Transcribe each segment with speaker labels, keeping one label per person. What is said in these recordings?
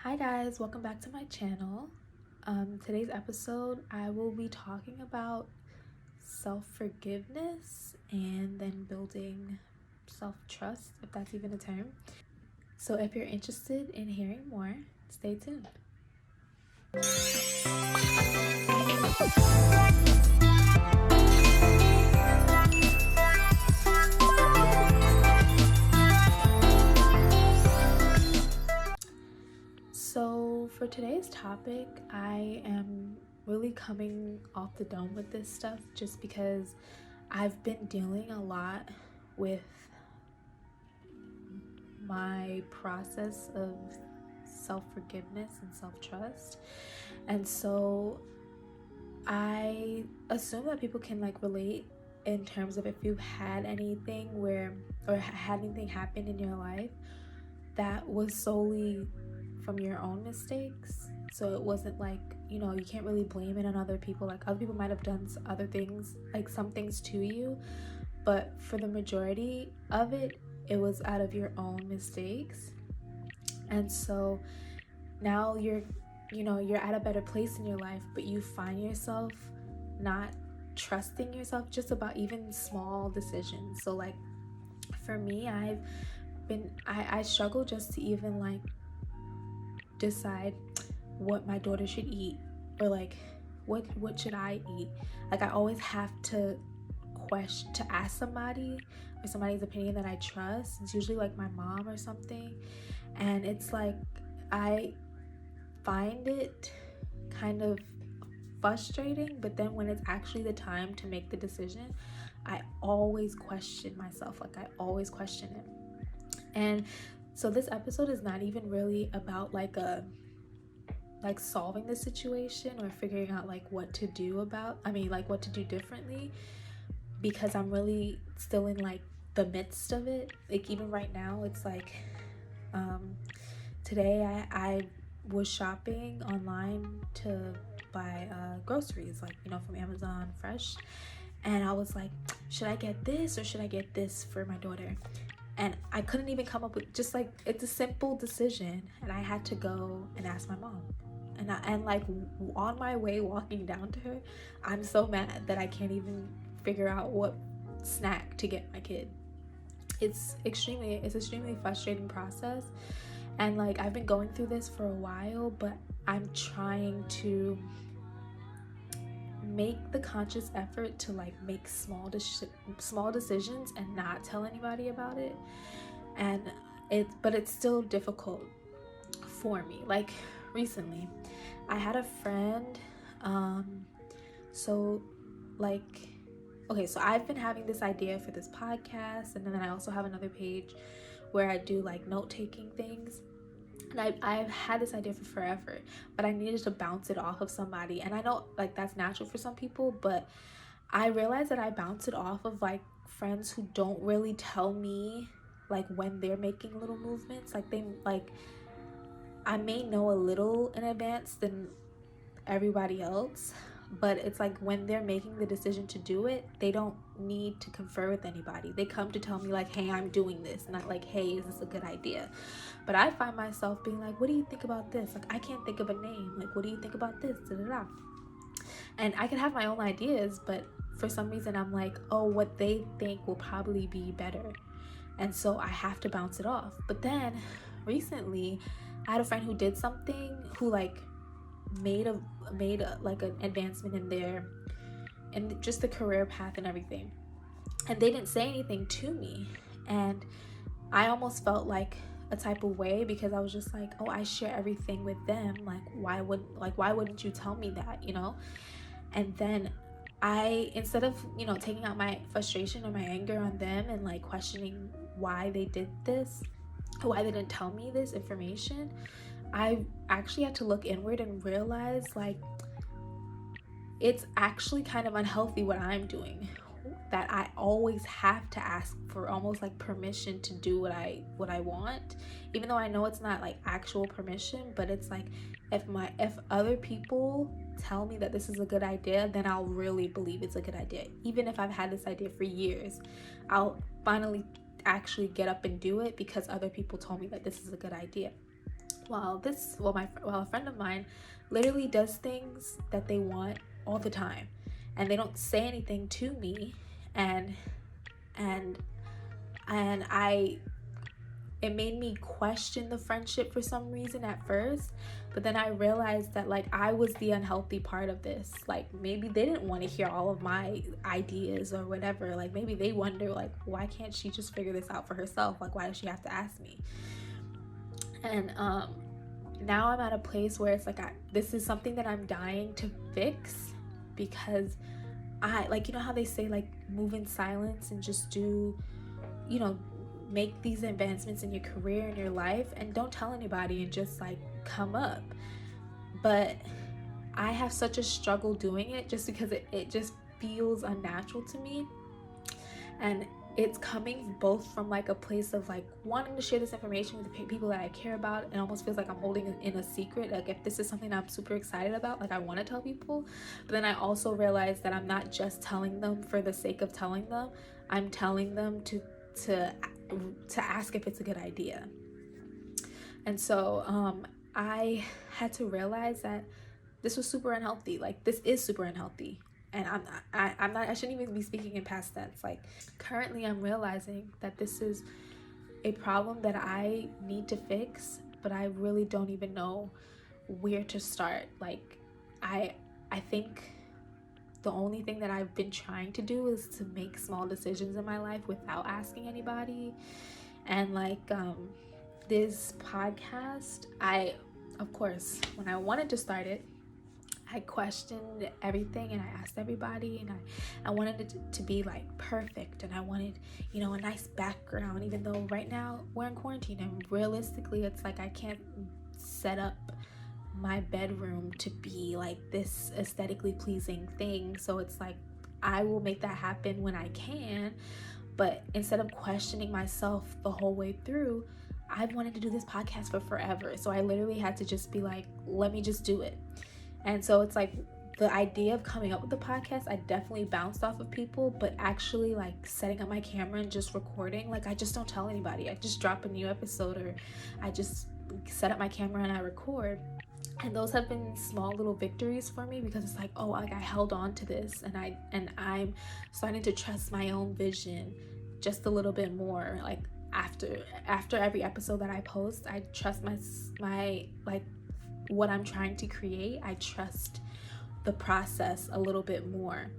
Speaker 1: Hi guys, welcome back to my channel. Today's episode I will be talking about self-forgiveness and then building self-trust, if that's even a term. So if you're interested in hearing more, stay tuned. So for today's topic, I am really coming off the dome with this stuff just because I've been dealing a lot with my process of self-forgiveness and self-trust. And so I assume that people can relate in terms of if you've had anything had anything happen in your life that was solely from your own mistakes. So it wasn't you can't really blame it on other people. Other people might have done other things, some things to you, but for the majority of it, it was out of your own mistakes. And so now you're at a better place in your life, but you find yourself not trusting yourself just about even small decisions. So for me, I struggle just to even decide what my daughter should eat, or what should I eat. I always have to ask somebody, or somebody's opinion that I trust. It's usually my mom or something, and it's I find it kind of frustrating, but then when it's actually the time to make the decision, I always question myself. I always question it. And so this episode is not even really about solving the situation or figuring out what to do what to do differently, because I'm really still in the midst of it. Even right now, it's today I was shopping online to buy groceries, from Amazon Fresh, and I was like, should I get this or should I get this for my daughter? And I couldn't even come up with it's a simple decision, and I had to go and ask my mom. And on my way walking down to her, I'm so mad that I can't even figure out what snack to get my kid. It's extremely frustrating process, and I've been going through this for a while, but I'm trying to make the conscious effort to make small decisions and not tell anybody about it. And it's still difficult for me. Recently I had a friend, so I've been having this idea for this podcast, and then I also have another page where I do note-taking things. And I've had this idea for forever, but I needed to bounce it off of somebody. And I know that's natural for some people, but I realized that I bounce it off of friends who don't really tell me when they're making little movements. I may know a little in advance than everybody else, but it's when they're making the decision to do it, they don't need to confer with anybody. They come to tell me hey, I'm doing this, not hey, is this a good idea? But I find myself being what do you think about this? I can't think of a name. What do you think about this? Da, da, da. And I can have my own ideas, but for some reason I'm oh, what they think will probably be better, and so I have to bounce it off. But then recently I had a friend who did something, who made an advancement in just the career path and everything, and they didn't say anything to me, and I almost felt a type of way, because I was just oh, I share everything with them, why wouldn't you tell me that, And then I, instead of taking out my frustration or my anger on them and questioning why they did this, why they didn't tell me this information, I actually had to look inward and realize it's actually kind of unhealthy what I'm doing, that I always have to ask for almost permission to do what I want, even though I know it's not actual permission. But it's if other people tell me that this is a good idea, then I'll really believe it's a good idea. Even if I've had this idea for years, I'll finally actually get up and do it because other people told me that this is a good idea. a friend of mine literally does things that they want all the time, and they don't say anything to me, and and I it made me question the friendship for some reason at first, but then I realized that like I was the unhealthy part of this. Like maybe they didn't want to hear all of my ideas or whatever. Like maybe they wonder like, why can't she just figure this out for herself? Like why does she have to ask me? And now I'm at a place where it's like this is something that I'm dying to fix, because I like, you know how they say like move in silence and just do, you know, make these advancements in your career and your life and don't tell anybody and just like come up. But I have such a struggle doing it just because it just feels unnatural to me, and it's coming both from like a place of like wanting to share this information with the people that I care about, and almost feels like I'm holding it in a secret. Like if this is something I'm super excited about, like I want to tell people, but then I also realize that I'm not just telling them for the sake of telling them. I'm telling them to ask if it's a good idea. And so I had to realize that this was super unhealthy. Like this is super unhealthy. And I shouldn't even be speaking in past tense. Like currently I'm realizing that this is a problem that I need to fix, but I really don't even know where to start. Like I think the only thing that I've been trying to do is to make small decisions in my life without asking anybody. And like this podcast, of course, when I wanted to start it, I questioned everything and I asked everybody, and I wanted it to be like perfect, and I wanted, you know, a nice background, even though right now we're in quarantine and realistically it's like I can't set up my bedroom to be like this aesthetically pleasing thing. So it's like I will make that happen when I can, but instead of questioning myself the whole way through, I've wanted to do this podcast for forever. So I literally had to just be like, let me just do it. And so it's like the idea of coming up with the podcast, I definitely bounced off of people, but actually like setting up my camera and just recording, like I just don't tell anybody. I just drop a new episode, or I just set up my camera and I record. And those have been small little victories for me, because it's like, oh, like I held on to this, and I'm starting to trust my own vision just a little bit more. Like after every episode that I post, I trust my like what I'm trying to create. I trust the process a little bit more,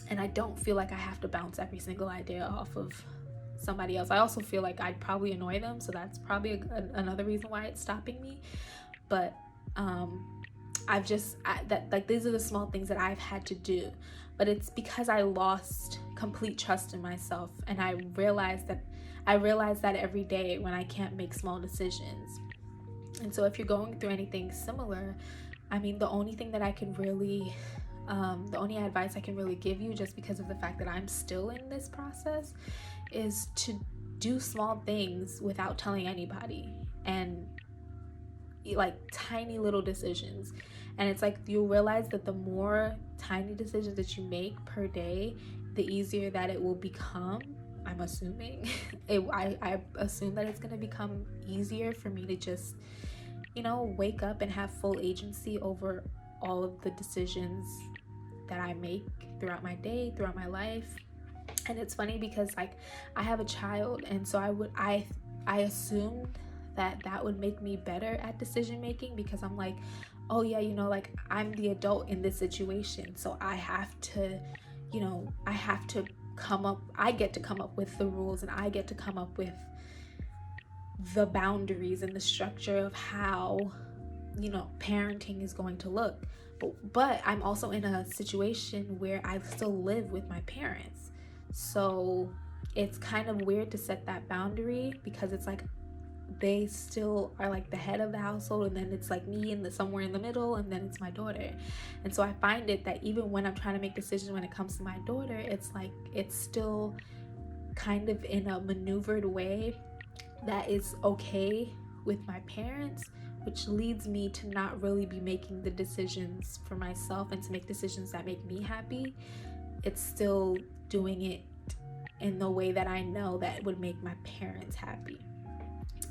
Speaker 1: and I don't feel like I have to bounce every single idea off of somebody else. I also feel like I'd probably annoy them, so that's probably another reason why it's stopping me. But these are the small things that I've had to do, but it's because I lost complete trust in myself, and I realize that every day when I can't make small decisions. And so if you're going through anything similar, I mean, the only thing that I can really the only advice I can really give you, just because of the fact that I'm still in this process, is to do small things without telling anybody, and like tiny little decisions. And it's like you'll realize that the more tiny decisions that you make per day, the easier that it will become. I'm assuming I assume that it's going to become easier for me to just, you know, wake up and have full agency over all of the decisions that I make throughout my day, throughout my life. And it's funny because like I have a child, and so I assumed that would make me better at decision making, because I'm like, oh yeah, you know, like I'm the adult in this situation, so I have to, you know, I get to come up with the rules, and I get to come up with the boundaries and the structure of how, you know, parenting is going to look. But I'm also in a situation where I still live with my parents, so it's kind of weird to set that boundary, because it's like they still are like the head of the household, and then it's like me and somewhere in the middle, and then it's my daughter. And so I find it that even when I'm trying to make decisions when it comes to my daughter, it's like it's still kind of in a maneuvered way that is okay with my parents, which leads me to not really be making the decisions for myself and to make decisions that make me happy. It's still doing it in the way that I know that would make my parents happy.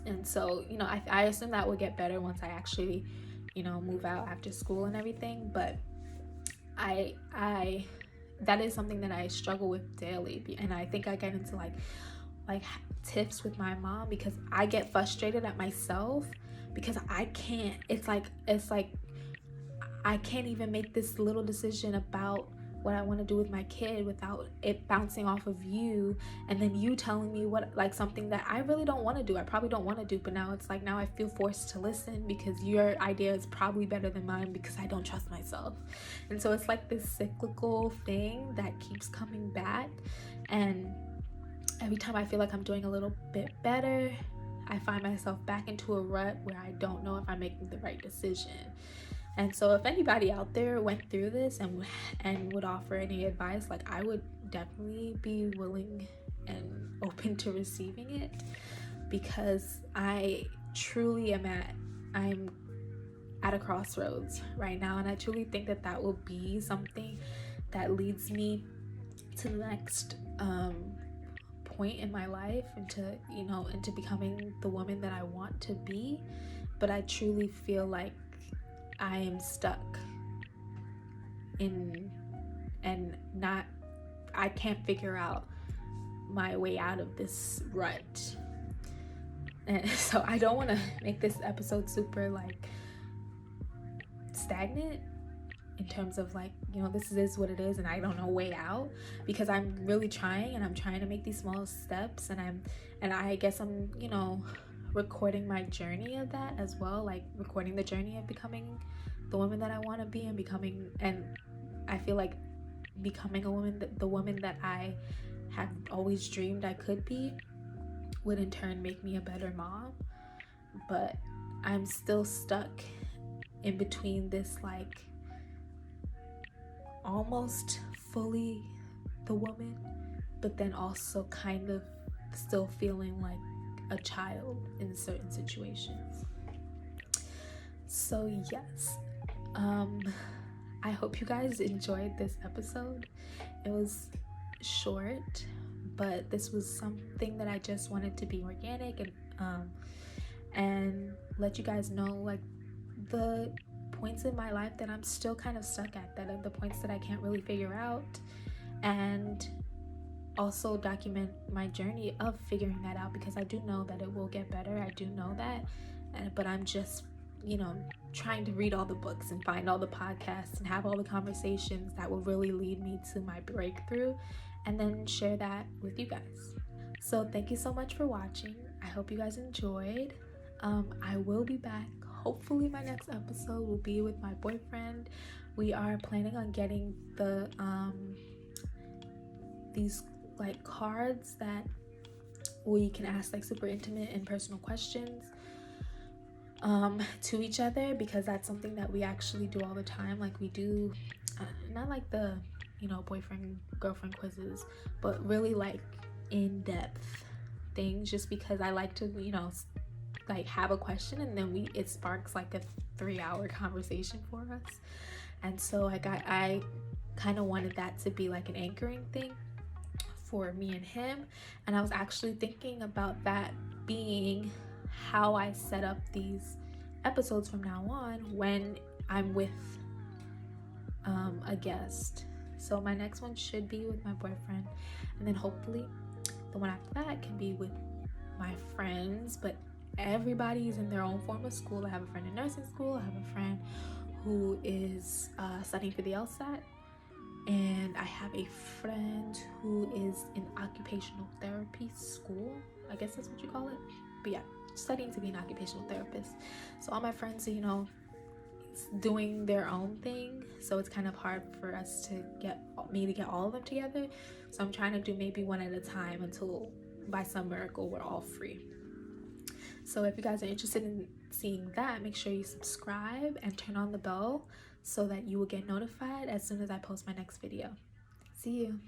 Speaker 1: And so, you know, I assume that would get better once I actually, you know, move out after school and everything. But I that is something that I struggle with daily, and I think I get into like tiffs with my mom because I get frustrated at myself because I can't. It's like I can't even make this little decision about what I want to do with my kid without it bouncing off of you, and then you telling me what, like, something that I really don't want to do. I probably don't want to do, but now it's like, now I feel forced to listen because your idea is probably better than mine because I don't trust myself. And so it's like this cyclical thing that keeps coming back, and every time I feel like I'm doing a little bit better, I find myself back into a rut where I don't know if I'm making the right decision. And so if anybody out there went through this and would offer any advice, like, I would definitely be willing and open to receiving it, because I truly I'm at a crossroads right now, and I truly think that that will be something that leads me to the next point in my life, into becoming the woman that I want to be. But I truly feel like I am stuck in, and not, I can't figure out my way out of this rut. And so I don't want to make this episode super like stagnant in terms of like, you know, this is what it is and I don't know way out, because I'm really trying, and I'm trying to make these small steps, and I guess I'm, you know, recording my journey of that as well, like recording the journey of becoming the woman that I want to be, and I feel like becoming the woman that I have always dreamed I could be would in turn make me a better mom. But I'm still stuck in between this, like, almost fully the woman, but then also kind of still feeling like a child in certain situations. So yes, I hope you guys enjoyed this episode. It was short, but this was something that I just wanted to be organic and let you guys know, like, the points in my life that I'm still kind of stuck at, that are the points that I can't really figure out, and also document my journey of figuring that out, because I do know that it will get better. I do know that, but I'm just, you know, trying to read all the books and find all the podcasts and have all the conversations that will really lead me to my breakthrough, and then share that with you guys. So thank you so much for watching. I hope you guys enjoyed. I will be back. Hopefully my next episode will be with my boyfriend. We are planning on getting the these like cards that we can ask like super intimate and personal questions to each other, because that's something that we actually do all the time. Like, we do not like the, you know, boyfriend girlfriend quizzes, but really like in-depth things, just because I like to, you know, like have a question and then it sparks like a 3-hour conversation for us. And so I kind of wanted that to be like an anchoring thing for me and him, and I was actually thinking about that being how I set up these episodes from now on when I'm with a guest. So my next one should be with my boyfriend, and then hopefully the one after that can be with my friends. But everybody is in their own form of school. I have a friend in nursing school. I have a friend who is studying for the LSAT, and I have a friend who is in occupational therapy school. I guess that's what you call it. But yeah, studying to be an occupational therapist. So all my friends are, you know, doing their own thing, so it's kind of hard for us to get all of them together. So I'm trying to do maybe one at a time until by some miracle we're all free. So if you guys are interested in seeing that, make sure you subscribe and turn on the bell so that you will get notified as soon as I post my next video. See you.